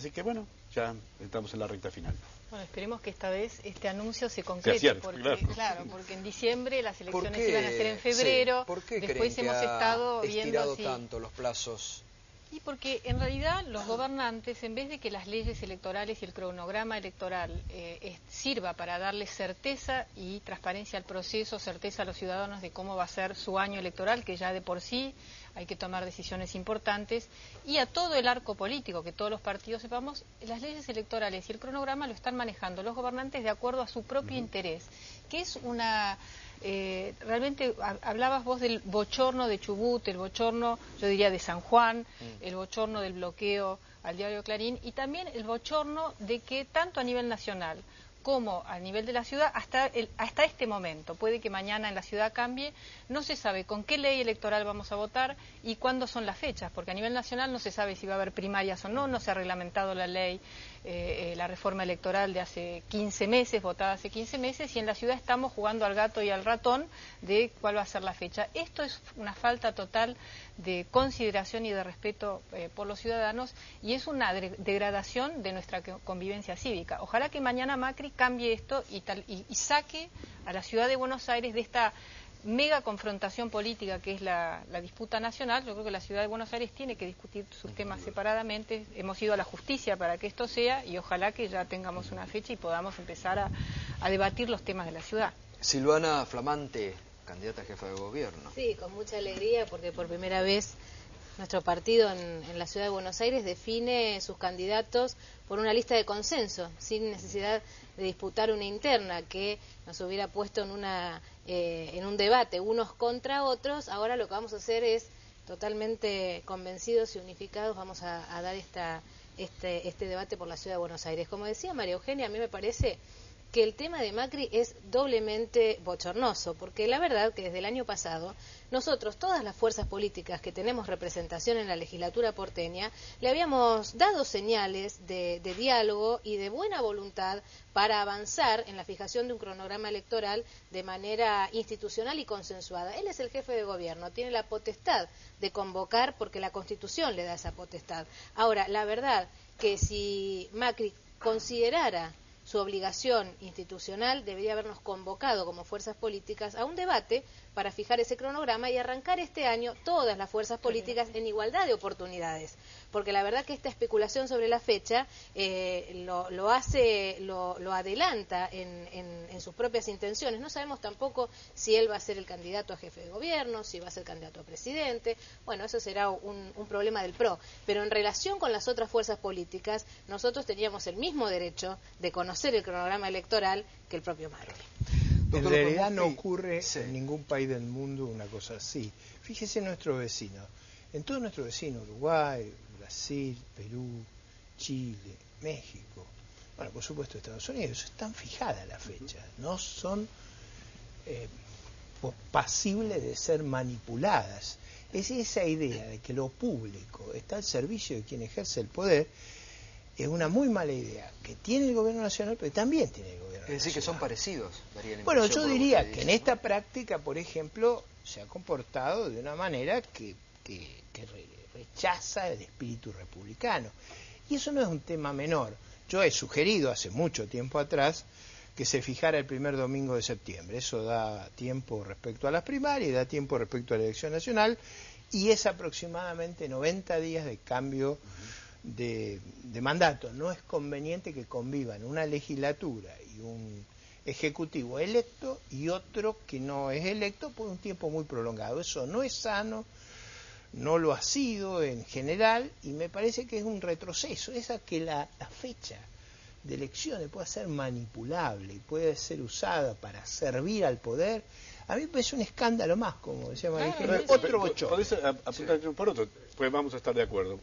Así que bueno, ya estamos en la recta final. Bueno, esperemos que esta vez este anuncio se concrete, claro, porque en diciembre las elecciones iban a ser en febrero, sí. ¿Por qué después creen hemos que estado ha estirado viendo tanto los plazos? Y porque en realidad los gobernantes, en vez de que las leyes electorales y el cronograma electoral sirva para darle certeza y transparencia al proceso, certeza a los ciudadanos de cómo va a ser su año electoral, que ya de por sí hay que tomar decisiones importantes, y a todo el arco político, que todos los partidos sepamos, las leyes electorales y el cronograma lo están manejando los gobernantes de acuerdo a su propio interés, que es una... realmente hablabas vos del bochorno de Chubut, el bochorno, yo diría, de San Juan, el bochorno del bloqueo al diario Clarín, y también el bochorno de que tanto a nivel nacional como a nivel de la ciudad, hasta este momento, puede que mañana en la ciudad cambie, no se sabe con qué ley electoral vamos a votar y cuándo son las fechas, porque a nivel nacional no se sabe si va a haber primarias o no, no se ha reglamentado la ley, la reforma electoral de hace 15 meses, votada hace 15 meses, y en la ciudad estamos jugando al gato y al ratón de cuál va a ser la fecha. Esto es una falta total de consideración y de respeto por los ciudadanos, y es una degradación de nuestra convivencia cívica. Ojalá que mañana Macri cambie esto y saque a la ciudad de Buenos Aires de esta mega confrontación política que es la disputa nacional. Yo creo que la ciudad de Buenos Aires tiene que discutir sus temas separadamente. Hemos ido a la justicia para que esto sea, y ojalá que ya tengamos una fecha y podamos empezar a debatir los temas de la ciudad. Silvana Flamante, candidata a jefa de gobierno. Sí, con mucha alegría, porque por primera vez nuestro partido en la ciudad de Buenos Aires define sus candidatos por una lista de consenso, sin necesidad de disputar una interna que nos hubiera puesto en un debate unos contra otros. Ahora lo que vamos a hacer es, totalmente convencidos y unificados, vamos a dar este debate por la ciudad de Buenos Aires. Como decía María Eugenia, a mí me parece que el tema de Macri es doblemente bochornoso, porque la verdad que desde el año pasado nosotros, todas las fuerzas políticas que tenemos representación en la legislatura porteña, le habíamos dado señales de diálogo y de buena voluntad para avanzar en la fijación de un cronograma electoral de manera institucional y consensuada. Él es el jefe de gobierno, tiene la potestad de convocar porque la Constitución le da esa potestad. Ahora, la verdad que si Macri considerara su obligación institucional, debería habernos convocado como fuerzas políticas a un debate para fijar ese cronograma y arrancar este año todas las fuerzas políticas en igualdad de oportunidades, porque la verdad que esta especulación sobre la fecha lo adelanta en sus propias intenciones. No sabemos tampoco si él va a ser el candidato a jefe de gobierno, si va a ser candidato a presidente. Bueno, eso será un problema del PRO, pero en relación con las otras fuerzas políticas, nosotros teníamos el mismo derecho de conocer el cronograma electoral que el propio Macri. En realidad no ocurre en ningún país del mundo una cosa así. Fíjese en nuestros vecinos. En todos nuestros vecinos, Uruguay, Brasil, Perú, Chile, México, bueno, por supuesto Estados Unidos, están fijadas las fechas, no son pasibles de ser manipuladas. Es esa idea de que lo público está al servicio de quien ejerce el poder. Es una muy mala idea que tiene el gobierno nacional, pero también tiene el gobierno nacional. Es decir, que son parecidos. Bueno, yo diría que en esta práctica, por ejemplo, se ha comportado de una manera que rechaza el espíritu republicano. Y eso no es un tema menor. Yo he sugerido hace mucho tiempo atrás que se fijara el primer domingo de septiembre. Eso da tiempo respecto a las primarias, da tiempo respecto a la elección nacional, y es aproximadamente 90 días de cambio de mandato. No es conveniente que convivan una legislatura y un ejecutivo electo y otro que no es electo por un tiempo muy prolongado. Eso no es sano, no lo ha sido en general, y me parece que es un retroceso. Esa que la fecha de elecciones pueda ser manipulable y puede ser usada para servir al poder, a mí me parece un escándalo más, como decía María Eugenia, otro bochorno. Podés apuntar por otro, pues vamos a estar de acuerdo.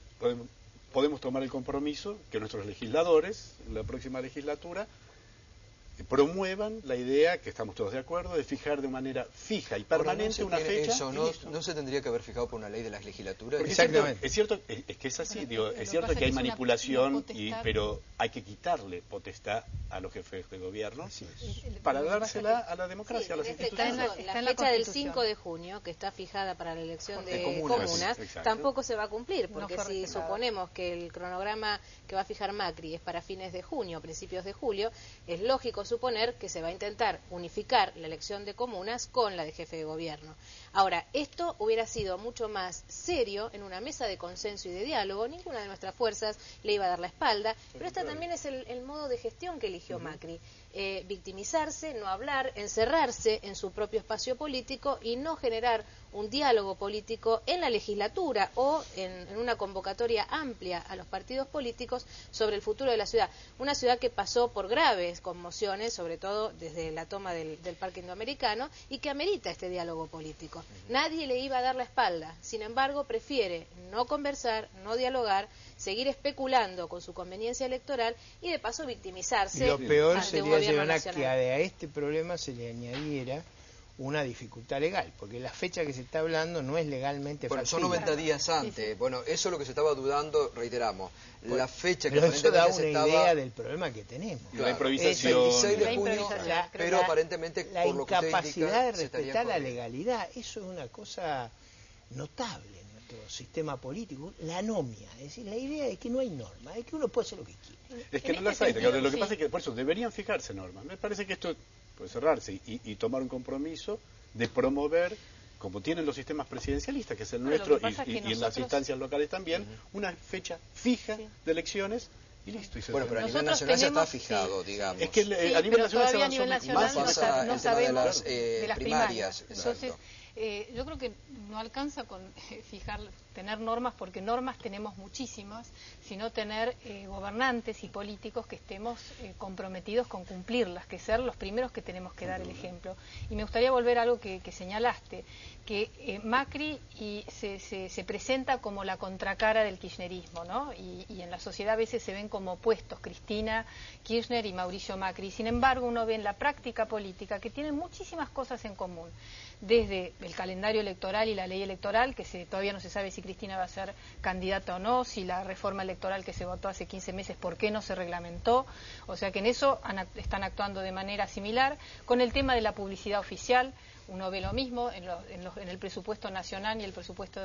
Podemos tomar el compromiso que nuestros legisladores, en la próxima legislatura, promuevan la idea, que estamos todos de acuerdo, de fijar de manera fija y permanente una fecha. Eso no se tendría que haber fijado por una ley de las legislaturas. Exactamente. Es cierto, es que es así, digo, es cierto que hay manipulación, pero hay que quitarle potestad a los jefes de gobierno Así es. para dársela a la democracia, Sí, a las en este instituciones. caso, Está la en la fecha del Constitución. 5 de junio, que está fijada para la elección De de comunas, comunas, exacto. tampoco se va a cumplir, No porque fue si respetada. suponemos que el cronograma que va a fijar Macri es para fines de junio, principios de julio, es lógico suponer que se va a intentar unificar la elección de comunas con la de jefe de gobierno. Ahora, esto hubiera sido mucho más serio en una mesa de consenso y de diálogo. Ninguna de nuestras fuerzas le iba a dar la espalda, pero esta también es el modo de gestión que eligió Macri. Victimizarse, no hablar, encerrarse en su propio espacio político y no generar un diálogo político en la legislatura o en una convocatoria amplia a los partidos políticos sobre el futuro de la ciudad. Una ciudad que pasó por graves conmociones, sobre todo desde la toma del Parque Indoamericano, y que amerita este diálogo político. Nadie le iba a dar la espalda, sin embargo prefiere no conversar, no dialogar, seguir especulando con su conveniencia electoral y de paso victimizarse. Y lo peor ante un sería gobierno llevar a nacional. que a este problema se le añadiera una dificultad legal, porque la fecha que se está hablando no es legalmente Bueno, son factible. 90 días antes. Bueno, eso es lo que se estaba dudando, reiteramos. La fecha que Pero eso da aparentemente una se idea estaba... del problema que tenemos. Y la improvisación. Es el 26 de La junio, improvisación, pero aparentemente, La por lo que usted incapacidad indica, de se estaría respetar la corriendo. legalidad, eso es una cosa notable en nuestro sistema político, la anomia, es decir, la idea de que no hay norma, de que uno puede hacer lo que quiere. Es que En no las este hay. sentido, Lo que sí. pasa es que por eso deberían fijarse normas. Me parece que esto puede cerrarse y tomar un compromiso de promover, como tienen los sistemas presidencialistas, que es el Bueno, nuestro, lo que pasa es que y en las nosotros- instancias locales también, una fecha fija de elecciones y listo. Y se Bueno, pero a termina. nivel Nosotros nacional ya está tenemos, fijado, sí. digamos. Es que Sí, a nivel pero nacional se todavía a avanzó nivel más nacional más no, pasa sa- el no tema de sabemos las, de las primarias, Entonces, exacto. yo creo que no alcanza con tener normas, porque normas tenemos muchísimas, sino tener gobernantes y políticos que estemos comprometidos con cumplirlas, que ser los primeros que tenemos que dar el ejemplo. Y me gustaría volver a algo que señalaste, que Macri se presenta como la contracara del kirchnerismo, ¿no? Y en la sociedad a veces se ven como opuestos, Cristina Kirchner y Mauricio Macri. Sin embargo, uno ve en la práctica política que tienen muchísimas cosas en común, desde el calendario electoral y la ley electoral, que todavía no se sabe si Cristina va a ser candidata o no, si la reforma electoral que se votó hace 15 meses, por qué no se reglamentó. O sea que en eso están actuando de manera similar. Con el tema de la publicidad oficial, uno ve lo mismo en el presupuesto nacional y el presupuesto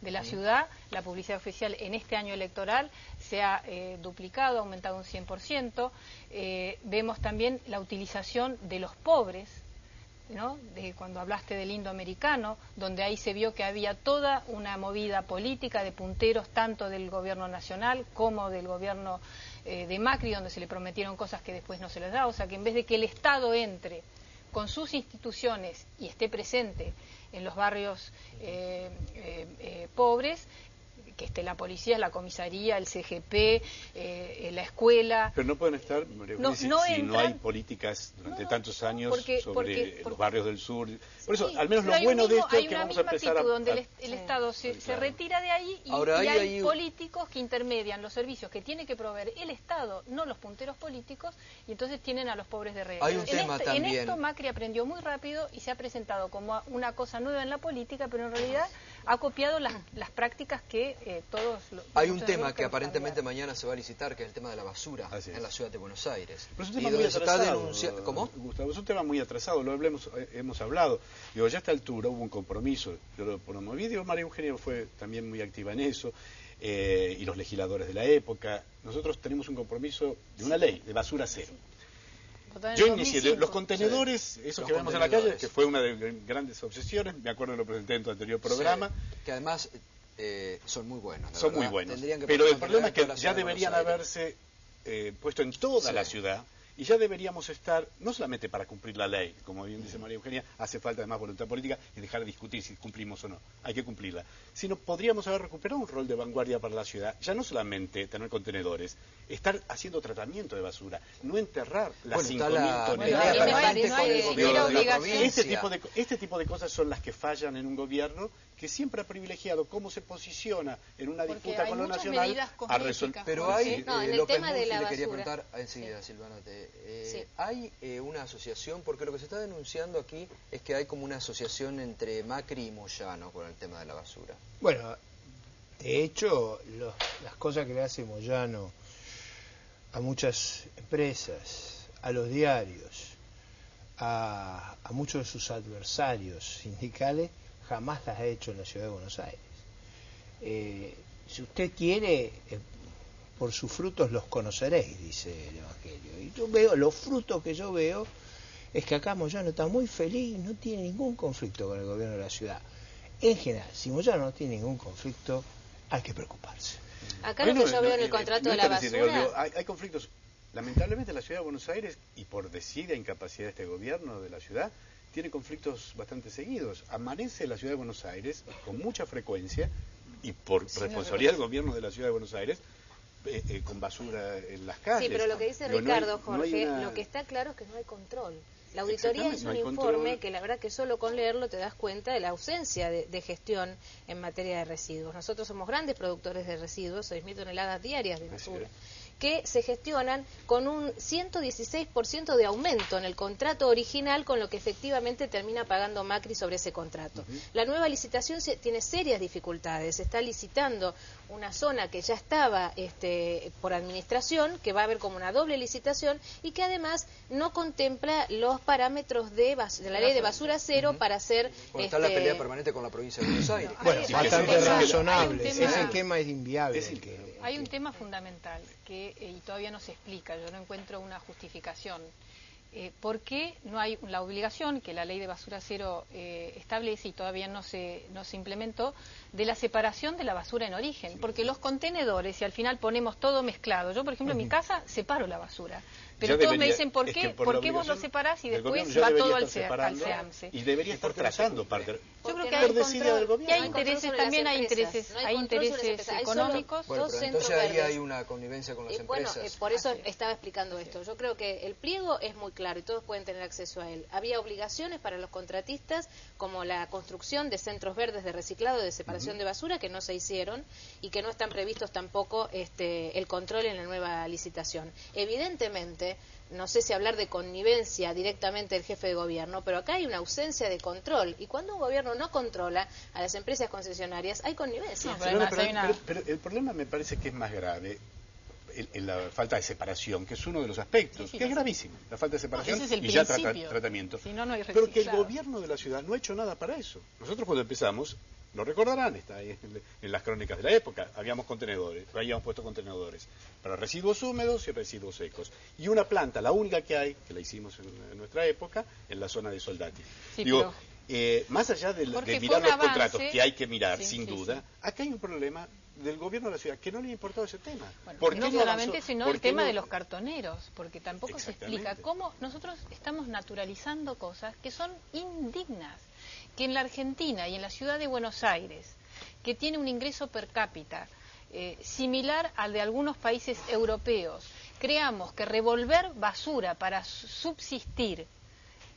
de la ciudad. La publicidad oficial en este año electoral se ha duplicado, ha aumentado un 100%. Vemos también la utilización de los pobres, ¿no? Cuando hablaste del indoamericano, donde ahí se vio que había toda una movida política de punteros tanto del gobierno nacional como del gobierno de Macri, donde se le prometieron cosas que después no se les da. O sea que en vez de que el Estado entre con sus instituciones y esté presente en los barrios pobres, que esté la policía, la comisaría, el CGP, la escuela. Pero no pueden estar, María Eugenia, si no hay políticas durante tantos años sobre los barrios del sur. Por eso, al menos lo bueno de esto es que vamos a empezar a... donde el Estado se retira de ahí y, Ahora, y hay hay políticos que intermedian los servicios que tiene que proveer el Estado, no los punteros políticos, y entonces tienen a los pobres de rehén. Hay un tema En también. esto Macri aprendió muy rápido y se ha presentado como una cosa nueva en la política, pero en realidad ha copiado las prácticas que Hay un tema que aparentemente mañana se va a licitar, que es el tema de la basura en la ciudad de Buenos Aires. Pero es un Y tema muy donde se está atrasado, denunciando... ¿Cómo? Gustavo, es un tema muy atrasado, lo hemos hablado. Digo, ya a esta altura hubo un compromiso, yo lo promoví, digo, María Eugenia fue también muy activa en eso, y los legisladores de la época. Nosotros tenemos un compromiso de una ley, de basura cero. Yo inicié los contenedores, esos que vemos en la calle, que fue una de grandes obsesiones, me acuerdo que lo presenté en tu anterior programa. Sí, que además son muy buenos. Son muy buenos. Pero el problema es que ya deberían haberse puesto en toda la ciudad, y ya deberíamos estar, no solamente para cumplir la ley, como bien dice María Eugenia, hace falta además voluntad política y dejar de discutir si cumplimos o no, hay que cumplirla, sino podríamos haber recuperado un rol de vanguardia para la ciudad, ya no solamente tener contenedores, estar haciendo tratamiento de basura, no enterrar las 5.000 toneladas. Este tipo de cosas son las que fallan en un gobierno que siempre ha privilegiado cómo se posiciona en una disputa con lo nacional a resolver. Pero hay, en el López tema de la le quería basura. preguntar enseguida, Silvana, Sí. hay una asociación, porque lo que se está denunciando aquí es que hay como una asociación entre Macri y Moyano con el tema de la basura. Bueno, de hecho, las cosas que le hace Moyano a muchas empresas, a los diarios, a muchos de sus adversarios sindicales, jamás las ha hecho en la Ciudad de Buenos Aires. Si usted quiere, por sus frutos los conoceréis, dice el Evangelio. Y yo veo, los frutos que yo veo es que acá Moyano está muy feliz, no tiene ningún conflicto con el gobierno de la ciudad. En general, si Moyano no tiene ningún conflicto, hay que preocuparse. Acá lo que yo veo en el contrato de la basura... Hay conflictos. Lamentablemente la Ciudad de Buenos Aires, y por desidia incapacidad de este gobierno de la ciudad, tiene conflictos bastante seguidos. Amanece la Ciudad de Buenos Aires con mucha frecuencia, y por responsabilidad del gobierno de la Ciudad de Buenos Aires, con basura en las calles. Sí, pero lo que dice Ricardo, Jorge, lo que está claro es que no hay control. La auditoría es un informe que la verdad que solo con leerlo te das cuenta de la ausencia de gestión en materia de residuos. Nosotros somos grandes productores de residuos, 6.000 toneladas diarias de basura, que se gestionan con un 116% de aumento en el contrato original, con lo que efectivamente termina pagando Macri sobre ese contrato. La nueva licitación tiene serias dificultades. Se está licitando una zona que ya estaba por administración, que va a haber como una doble licitación y que además no contempla los parámetros de la ley de basura cero para hacer... Bueno, está la pelea permanente con la provincia de Buenos Aires. Bueno, bastante razonable. Ese esquema es inviable. Hay un tema fundamental que y todavía no se explica, yo no encuentro una justificación. ¿Por qué no hay la obligación que la ley de basura cero establece y todavía no se implementó, de la separación de la basura en origen? Porque los contenedores, si al final ponemos todo mezclado, yo por ejemplo en mi casa separo la basura, pero todos me dicen ¿por qué vos lo separás y después va todo al SEAMSE? Y debería estar tratando parte. Yo creo que hay control, y hay intereses, también hay intereses económicos. Bueno, pero entonces ahí hay una connivencia con las empresas. Bueno, por eso estaba explicando esto. Yo creo que el pliego es muy claro y todos pueden tener acceso a él. Había obligaciones para los contratistas, como la construcción de centros verdes de reciclado, de separación de basura, que no se hicieron y que no están previstos tampoco el control en la nueva licitación. Evidentemente, no sé si hablar de connivencia directamente del jefe de gobierno, pero acá hay una ausencia de control, y cuando un gobierno no controla a las empresas concesionarias, hay connivencia. Pero el problema me parece que es más grave en la falta de separación, que es uno de los aspectos, que es gravísimo, la falta de separación y ya tratamiento. Si no, no hay pero que el gobierno de la ciudad no ha hecho nada para eso. Nosotros cuando empezamos, lo recordarán, está ahí en las crónicas de la época, habíamos puesto contenedores para residuos húmedos y residuos secos. Y una planta, la única que hay, que la hicimos en nuestra época, en la zona de Soldati. Sí, digo, más allá de mirar los contratos, que hay que mirar, sin duda, acá hay un problema del gobierno de la ciudad que no le ha importado ese tema. Bueno, no solamente, sino el tema de los cartoneros, porque tampoco se explica cómo nosotros estamos naturalizando cosas que son indignas, que en la Argentina y en la ciudad de Buenos Aires, que tiene un ingreso per cápita similar al de algunos países europeos, creamos que revolver basura para subsistir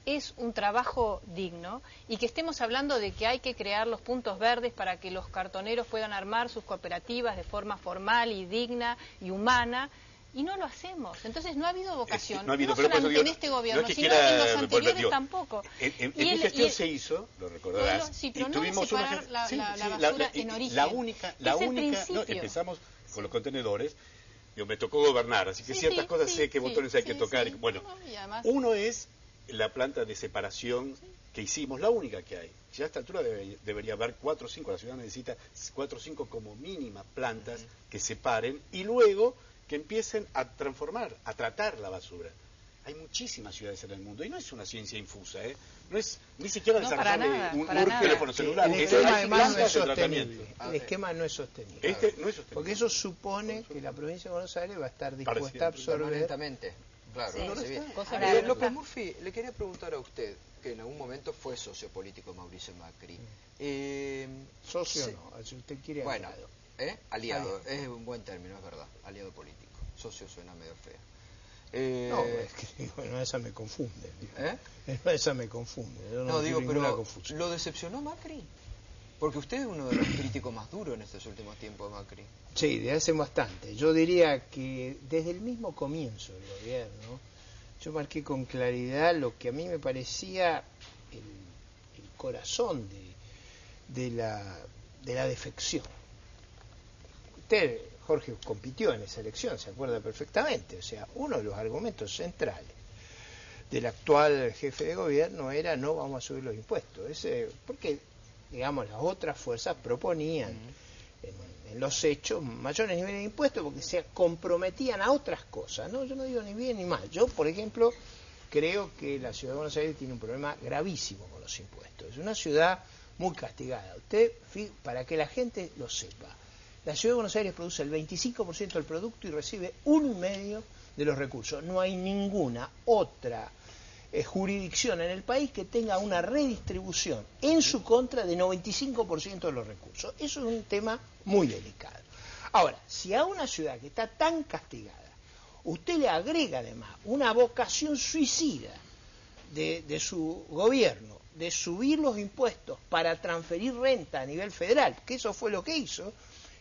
es un trabajo digno, y que estemos hablando de que hay que crear los puntos verdes para que los cartoneros puedan armar sus cooperativas de forma formal y digna y humana, y no lo hacemos. Entonces no ha habido vocación, no solamente en este gobierno, sino en los anteriores tampoco. En mi gestión se hizo, lo recordarás, sí, pero no de separar la basura en origen. La única, empezamos con los contenedores. Yo me tocó gobernar, así que ciertas cosas sé qué botones hay que tocar. Bueno, uno es la planta de separación que hicimos, la única que hay. Ya a esta altura debería haber 4 o 5, la ciudad necesita 4 o 5 como mínima plantas que separen y luego que empiecen a transformar, a tratar la basura. Hay muchísimas ciudades en el mundo y no es una ciencia infusa, no es ni siquiera desarrollar un teléfono celular. El esquema además no es sostenible. El esquema no es sostenible. Porque eso supone que la provincia de Buenos Aires va a estar dispuesta a absorber. Permanentemente. Claro, López Murphy, le quería preguntar a usted, que en algún momento fue socio político de Mauricio Macri. Socio no, si usted quiere aliado. Bueno, aliado, es un buen término, es verdad, aliado político. Socio suena medio feo. No, es que bueno, esa me confunde. Esa me confunde. Yo no digo, pero confusión. ¿Lo decepcionó Macri? Porque usted es uno de los críticos más duros en estos últimos tiempos de Macri. Sí, de hace bastante. Yo diría que desde el mismo comienzo del gobierno, yo marqué con claridad lo que a mí me parecía el corazón de la defección. Usted, Jorge, compitió en esa elección, se acuerda perfectamente. O sea, uno de los argumentos centrales del actual jefe de gobierno era no vamos a subir los impuestos. Porque, digamos, las otras fuerzas proponían en los hechos mayores niveles de impuestos porque se comprometían a otras cosas, ¿no? Yo no digo ni bien ni mal. Yo, por ejemplo, creo que la ciudad de Buenos Aires tiene un problema gravísimo con los impuestos. Es una ciudad muy castigada. Usted, para que la gente lo sepa, la ciudad de Buenos Aires produce el 25% del producto y recibe 1,5% de los recursos. No hay ninguna otra jurisdicción en el país que tenga una redistribución en su contra de 95% de los recursos. Eso es un tema muy delicado. Ahora, si a una ciudad que está tan castigada, usted le agrega además una vocación suicida de su gobierno, de subir los impuestos para transferir renta a nivel federal, que eso fue lo que hizo.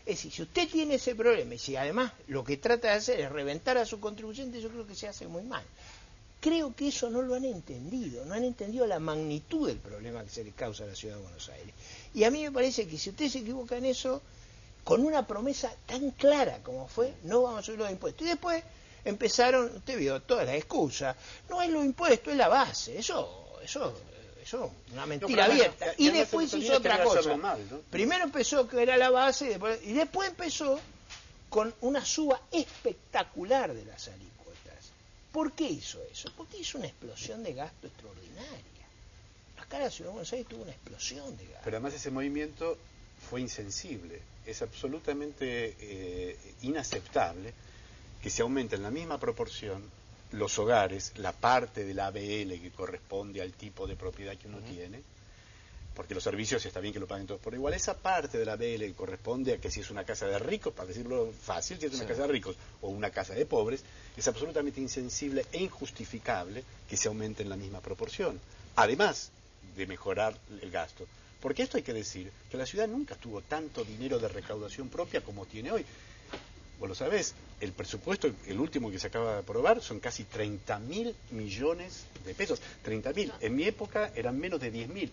Es decir, si usted tiene ese problema y si además lo que trata de hacer es reventar a su contribuyente, yo creo que se hace muy mal. Creo que eso no lo han entendido, no han entendido la magnitud del problema que se le causa a la ciudad de Buenos Aires. Y a mí me parece que si usted se equivoca en eso, con una promesa tan clara como fue, no vamos a subir los impuestos. Y después empezaron, usted vio todas las excusas, no es los impuestos, es la base, eso es una mentira abierta. Y después hizo otra cosa. Mal, ¿no? Primero empezó que era la base y después empezó con una suba espectacular de las alícuotas. ¿Por qué hizo eso? Porque hizo una explosión de gasto extraordinaria. Acá la ciudad de Buenos Aires tuvo una explosión de gasto. Pero además ese movimiento fue insensible. Es absolutamente inaceptable que se aumente en la misma proporción los hogares, la parte del ABL que corresponde al tipo de propiedad que uno tiene, porque los servicios está bien que lo paguen todos por igual, esa parte de la ABL que corresponde a que si es una casa de ricos, para decirlo fácil, si es una casa de ricos o una casa de pobres, es absolutamente insensible e injustificable que se aumente en la misma proporción, además de mejorar el gasto. Porque esto hay que decir, que la ciudad nunca tuvo tanto dinero de recaudación propia como tiene hoy. Vos lo sabés, el presupuesto, el último que se acaba de aprobar, son casi 30.000 millones de pesos. 30.000. En mi época eran menos de 10.000.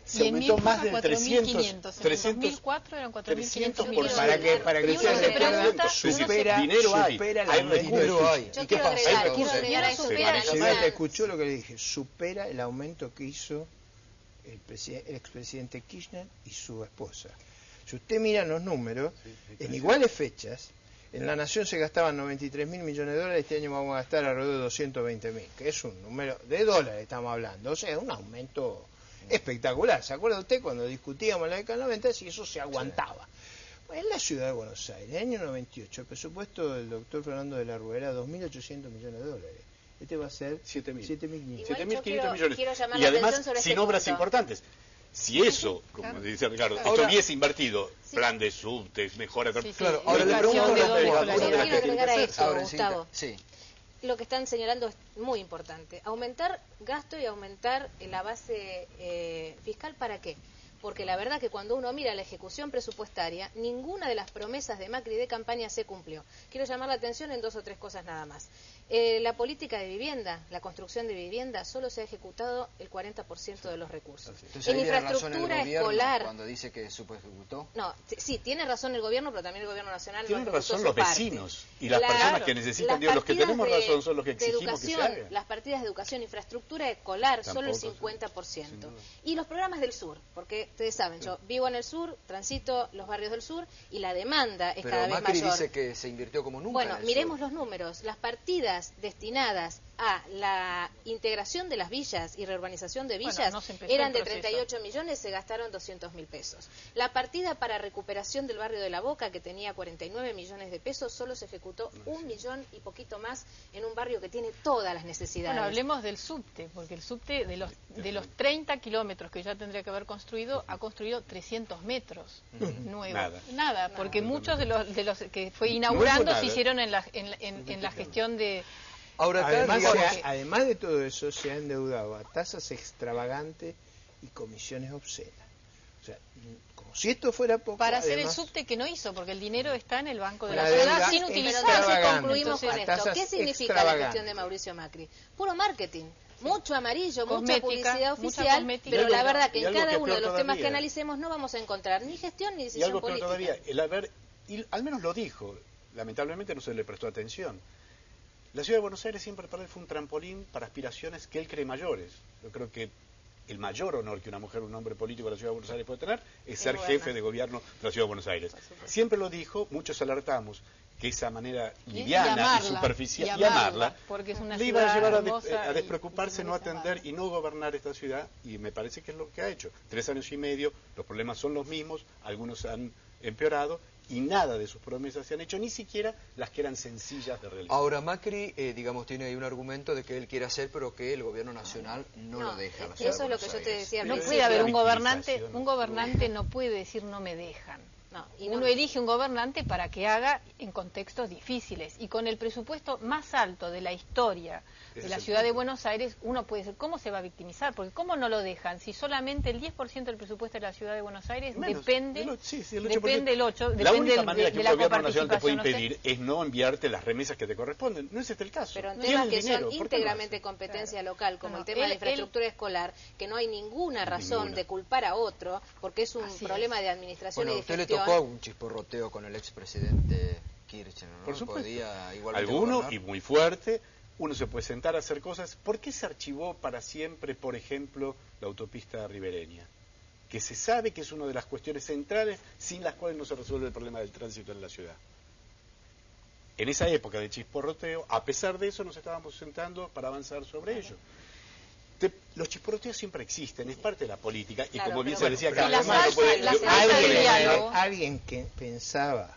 Se aumentó más de 300. 2004 eran 4.500 millones. Para que ustedes recuerden, supera el dinero hay. Yo quiero agregar a eso. Escuchó lo que le dije, supera el aumento que hizo el expresidente Kirchner y su esposa. Si usted mira los números, en iguales fechas, en La Nación se gastaban 93.000 millones de dólares, este año vamos a gastar alrededor de 220.000, que es un número de dólares estamos hablando, o sea, es un aumento espectacular. ¿Se acuerda usted cuando discutíamos en la década del 90 si eso se aguantaba? Pues en la ciudad de Buenos Aires, en el año 98, el presupuesto del doctor Fernando de la Rúa era 2.800 millones de dólares. Este va a ser 7.500. 7.500 millones. Quiero Y además, sobre sin obras importantes. Si eso, como dice Ricardo, Ahora, estuviese invertido, plan de subtes, mejora... Claro, ahora le pregunto quiero agregar a eso, ahora, Gustavo. Sí. Lo que están señalando es muy importante. Aumentar gasto y aumentar la base fiscal, ¿para qué? Porque la verdad que cuando uno mira la ejecución presupuestaria, ninguna de las promesas de Macri de campaña se cumplió. Quiero llamar la atención en 2 o 3 cosas nada más. La política de vivienda, la construcción de vivienda, solo se ha ejecutado el 40% de los recursos. Entonces, en ahí tiene razón infraestructura el gobierno escolar... cuando dice que ejecutó. No, sí, tiene razón el gobierno, pero también el gobierno nacional Tienen no ejecutó razón su los parte. vecinos y las personas que necesitan. Digo, los que tenemos razón son los que exigimos que se hagan. Las partidas de educación, infraestructura escolar, solo el Tampoco, 50%. Y los programas del sur, porque ustedes saben, yo vivo en el sur, transito los barrios del sur y la demanda es Pero cada vez Macri mayor. dice que se invirtió como nunca. Bueno, en el miremos sur. los números. Las partidas destinadas a la integración de las villas y reurbanización de villas no se empezó eran el de proceso. 38 millones, se gastaron 200.000 pesos. La partida para recuperación del barrio de La Boca, que tenía 49 millones de pesos, solo se ejecutó 1 millón y poquito más en un barrio que tiene todas las necesidades. Bueno, hablemos del subte, porque el subte de los 30 kilómetros que ya tendría que haber construido, ha construido 300 metros nuevos. Nada, porque muchos de los que fue inaugurando se hicieron en la gestión de... Ahora, acá, además de todo eso, se ha endeudado a tasas extravagantes y comisiones obscenas. O sea, como si esto fuera poco... Para hacer el subte que no hizo, porque el dinero está en el Banco de la Ciudad sin utilizar. Entonces concluimos con esto. ¿Qué significa la gestión de extravagantes. Mauricio Macri? Puro marketing. Mucho amarillo, Cosmética, mucha publicidad mucha oficial, cosmética. pero la verdad que Y en algo cada que es uno de peor los temas todavía. que analicemos no vamos a encontrar ni gestión ni Y decisión algo peor política. todavía, el haber, y al menos lo dijo, lamentablemente no se le prestó atención, La ciudad de Buenos Aires siempre para él fue un trampolín para aspiraciones que él cree mayores. Yo creo que el mayor honor que una mujer o un hombre político de la ciudad de Buenos Aires puede tener es ser jefe de gobierno de la ciudad de Buenos Aires. Siempre lo dijo, muchos alertamos que esa manera liviana y superficial, y amarla, porque es una le iba a llevar a y despreocuparse, no atender y no gobernar esta ciudad, y me parece que es lo que ha hecho. 3 años y medio, los problemas son los mismos, algunos han empeorado, y nada de sus promesas se han hecho, ni siquiera las que eran sencillas de realizar. Ahora Macri, digamos, tiene ahí un argumento de que él quiere hacer, pero que el gobierno nacional no lo deja. Eso es lo que yo te decía. No puede haber un gobernante no puede decir no me dejan. No, y uno elige un gobernante para que haga en contextos difíciles y con el presupuesto más alto de la historia de la ciudad de Buenos Aires, uno puede decir, ¿cómo se va a victimizar? Porque ¿cómo no lo dejan? Si solamente el 10% del presupuesto de la ciudad de Buenos Aires depende del 8%. La única manera que un gobierno nacional te puede impedir es no enviarte las remesas que te corresponden. No es este el caso. Pero en temas que son íntegramente competencia local, como el tema de la infraestructura escolar, que no hay ninguna razón de culpar a otro, porque es un problema de administración y de gestión. ¿Usted le tocó un chisporroteo con el expresidente Kirchner, ¿no? Por supuesto. Podía alguno gobernar. Y muy fuerte. Uno se puede sentar a hacer cosas. ¿Por qué se archivó para siempre, por ejemplo, la autopista ribereña? Que se sabe que es una de las cuestiones centrales sin las cuales no se resuelve el problema del tránsito en la ciudad. En esa época de chisporroteo, a pesar de eso, nos estábamos sentando para avanzar sobre ello. Los chisporroteos siempre existen, es parte de la política, y como bien se decía acá, alguien que pensaba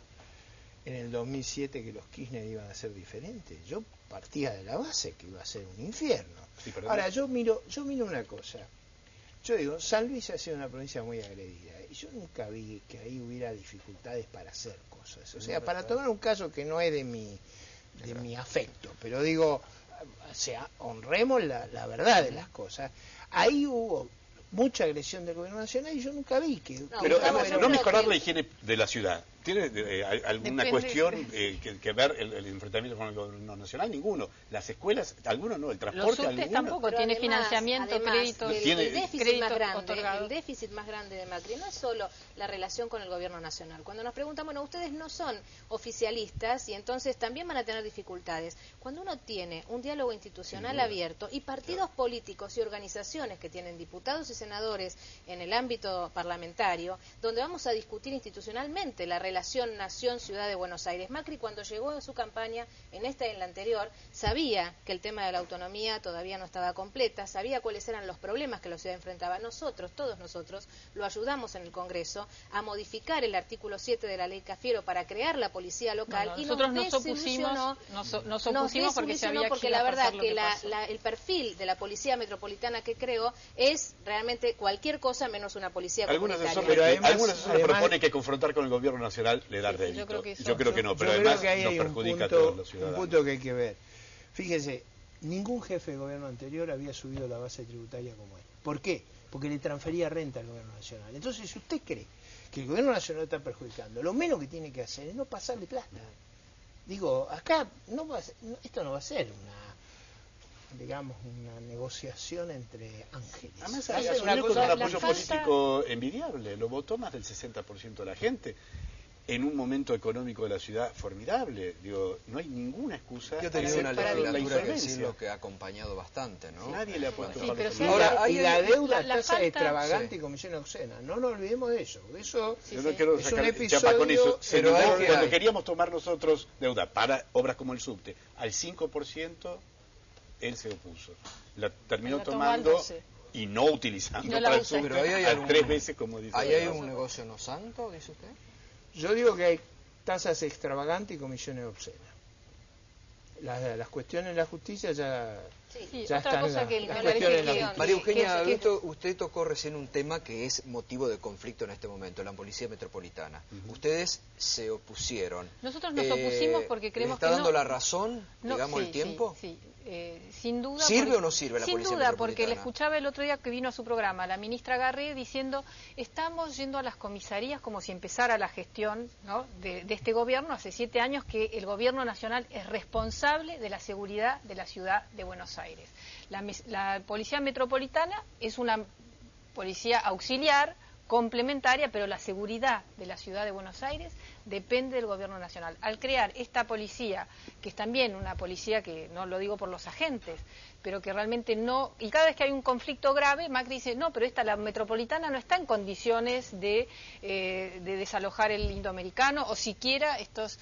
en el 2007 que los Kirchner iban a ser diferentes, yo partía de la base que iba a ser un infierno. Sí, ahora yo miro una cosa, yo digo, San Luis ha sido una provincia muy agredida y yo nunca vi que ahí hubiera dificultades para hacer cosas, o sea, para tomar un caso que no es de mi afecto, pero digo, o sea, honremos la verdad de las cosas, ahí hubo mucha agresión del gobierno nacional y yo nunca vi que... Pero no mejorar la higiene de la ciudad. ¿Tiene alguna cuestión que ver el enfrentamiento con el gobierno nacional? Ninguno. Las escuelas, algunos no. El transporte, algunos tampoco tiene financiamiento, crédito. El déficit más grande de Macri no es solo la relación con el gobierno nacional. Cuando nos preguntan, bueno, ustedes no son oficialistas y entonces también van a tener dificultades. Cuando uno tiene un diálogo institucional abierto y partidos políticos y organizaciones que tienen diputados y senadores en el ámbito parlamentario, donde vamos a discutir institucionalmente la relación Nación-Ciudad de Buenos Aires. Macri, cuando llegó a su campaña, en esta y en la anterior, sabía que el tema de la autonomía todavía no estaba completa, sabía cuáles eran los problemas que la ciudad enfrentaba. Nosotros, todos nosotros, lo ayudamos en el Congreso a modificar el artículo 7 de la Ley Cafiero para crear la policía local y nosotros nos opusimos porque la verdad que el perfil de la policía metropolitana que creó es realmente cualquier cosa menos una policía comunitaria. Algunos proponen que confrontar con el gobierno nacional le da rédito. Yo creo que no, pero además nos perjudica a todos los ciudadanos. Un punto que hay que ver. Fíjese, ningún jefe de gobierno anterior había subido la base tributaria como él. ¿Por qué? Porque le transfería renta al gobierno nacional. Entonces, si usted cree que el gobierno nacional está perjudicando, lo menos que tiene que hacer es no pasarle plata. Digo, acá esto no va a ser una negociación entre ángeles. Además, asumió con un apoyo político envidiable. Lo votó más del 60% de la gente. En un momento económico de la ciudad formidable, digo, no hay ninguna excusa. Yo tenía una legislatura que sí lo que ha acompañado bastante, ¿no? Nadie le ha puesto ahora, y la deuda, tasa extravagante y comisiones obscenas. No nos olvidemos de eso. Eso yo no quiero es un episodio. Con eso. Pero cuando queríamos tomar nosotros deuda para obras como el subte al 5%, él se opuso. La terminó tomando y no utilizando para el subte a 3 veces, como dice. ¿Ahí hay un negocio no santo, dice usted? Yo digo que hay tasas extravagantes y comisiones obscenas. Las cuestiones de la justicia ya están. María Eugenia, usted tocó recién un tema que es motivo de conflicto en este momento, la policía metropolitana. Ustedes se opusieron. Nosotros nos opusimos porque creemos que ¿está dando la razón, digamos, el tiempo? Sí. Sin duda. ¿Sirve o no sirve la policía metropolitana? Sin duda, porque le escuchaba el otro día que vino a su programa la ministra Garré diciendo, estamos yendo a las comisarías como si empezara la gestión, ¿no?, de este gobierno. Hace 7 años que el gobierno nacional es responsable de la seguridad de la ciudad de Buenos Aires. La policía metropolitana es una policía auxiliar complementaria, pero la seguridad de la ciudad de Buenos Aires depende del gobierno nacional. Al crear esta policía, que es también una policía que no lo digo por los agentes, pero que realmente no, y cada vez que hay un conflicto grave, Macri dice, no, pero la metropolitana no está en condiciones de desalojar el indoamericano o siquiera estas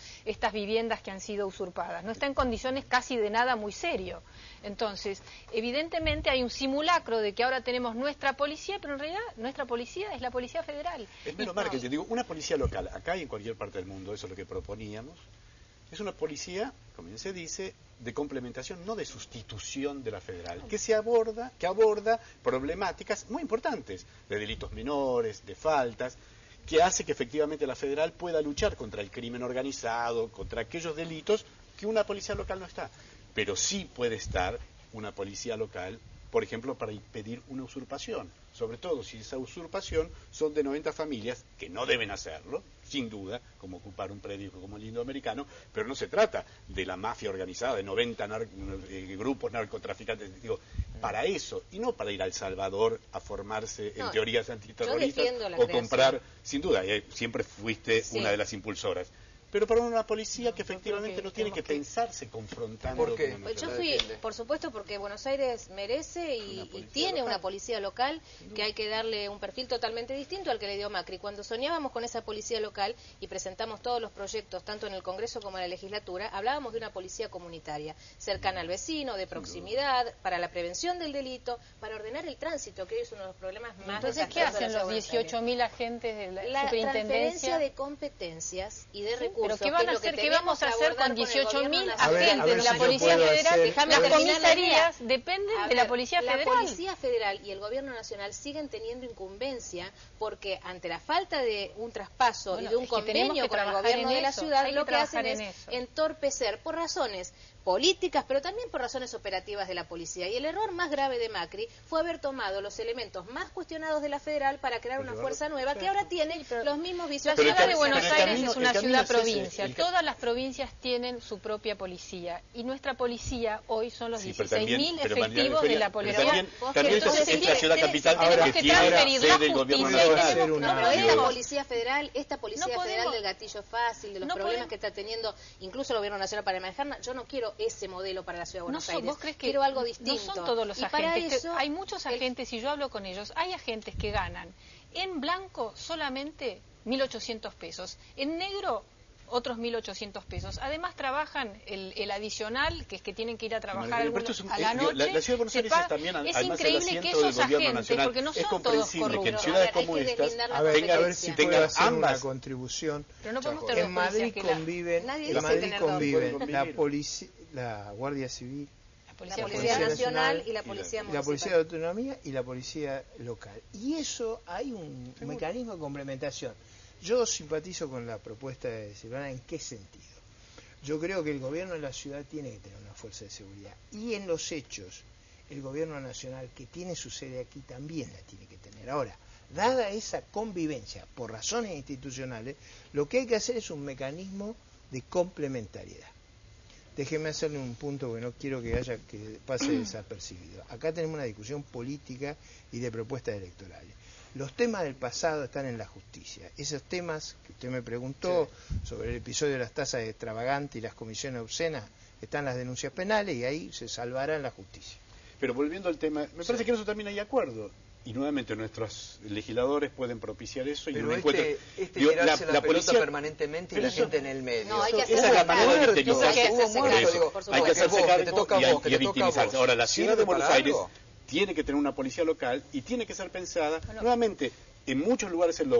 viviendas que han sido usurpadas, no está en condiciones casi de nada muy serio. Entonces, evidentemente hay un simulacro de que ahora tenemos nuestra policía, pero en realidad nuestra policía es la Policía Federal. Es menos mal que te digo, una policía local, acá y en cualquier parte del mundo, eso es lo que proponíamos, es una policía, como bien se dice, de complementación, no de sustitución de la federal, que aborda problemáticas muy importantes, de delitos menores, de faltas, que hace que efectivamente la federal pueda luchar contra el crimen organizado, contra aquellos delitos que una policía local no está. Pero sí puede estar una policía local, por ejemplo, para impedir una usurpación, sobre todo si esa usurpación son de 90 familias, que no deben hacerlo, sin duda, como ocupar un predio como el indoamericano, pero no se trata de la mafia organizada, de 90 grupos narcotraficantes, digo, para eso, y no para ir a El Salvador a formarse en teorías antiterroristas o comprar, sin duda, siempre fuiste una de las impulsoras. Pero para una policía que efectivamente no tiene que pensarse confrontando. ¿Por qué? Pues yo fui, por supuesto, porque Buenos Aires merece y tiene una policía local que hay que darle un perfil totalmente distinto al que le dio Macri. Cuando soñábamos con esa policía local y presentamos todos los proyectos, tanto en el Congreso como en la legislatura, hablábamos de una policía comunitaria, cercana al vecino, de proximidad, para la prevención del delito, para ordenar el tránsito, que hoy es uno de los problemas más. Entonces, ¿qué hacen los 18.000 agentes de la superintendencia? Transferencia de competencias y de recursos. ¿Pero qué van a hacer? ¿Qué vamos a hacer con 18.000 agentes de la si Policía Federal? Las comisarías la dependen de la Policía Federal. La Policía Federal y el Gobierno Nacional siguen teniendo incumbencia porque ante la falta de un traspaso y de un convenio con el Gobierno de la ciudad, lo que hacen es entorpecer por razones políticas, pero también por razones operativas de la policía. Y el error más grave de Macri fue haber tomado los elementos más cuestionados de la Federal para crear una fuerza nueva que ahora tiene los mismos vicios. La ciudad de Buenos Aires es una ciudad-provincia. Todas las provincias tienen su propia policía. Y nuestra policía hoy son los 16.000 efectivos de la policía. También es la ciudad capital que tiene sede del gobierno nacional. Pero esta policía federal, federal del gatillo fácil, de los problemas que está teniendo incluso el gobierno nacional para manejarla, yo no quiero ese modelo para la ciudad de Buenos Aires. ¿Vos crees que quiero algo distinto? No son todos los agentes. Hay muchos agentes, y yo hablo con ellos, hay agentes que ganan en blanco solamente 1.800 pesos, en negro otros 1.800 pesos. Además trabajan el adicional, que es que tienen que ir a trabajar a la noche. La ciudad de Buenos Aires es también, es además, increíble que esos agentes, porque no son todos corruptos. Que en ciudades como estas a ver si puedo hacer una contribución. Pero no podemos en Madrid conviven, la Guardia Civil, la Policía Nacional y la Policía Municipal. La Policía de Autonomía y la Policía Local. Y eso hay un mecanismo de complementación. Yo simpatizo con la propuesta de Silvana. ¿En qué sentido? Yo creo que el gobierno de la ciudad tiene que tener una fuerza de seguridad. Y en los hechos, el gobierno nacional, que tiene su sede aquí, también la tiene que tener. Ahora, dada esa convivencia por razones institucionales, lo que hay que hacer es un mecanismo de complementariedad. Déjeme hacerle un punto que no quiero que pase desapercibido. Acá tenemos una discusión política y de propuestas electorales. Los temas del pasado están en la justicia. Esos temas que usted me preguntó sobre el episodio de las tasas extravagantes y las comisiones obscenas, están las denuncias penales y ahí se salvará en la justicia. Pero volviendo al tema, me parece que en eso también hay acuerdo. Y nuevamente nuestros legisladores pueden propiciar eso. Pero y tirarse la pelota permanentemente y la gente en el medio. No, hay que esa es la manera de hay que hacerse cargo y victimizarse. Ahora, la ciudad de Buenos Aires algo? Tiene que tener una policía local y tiene que ser pensada nuevamente en muchos lugares en lo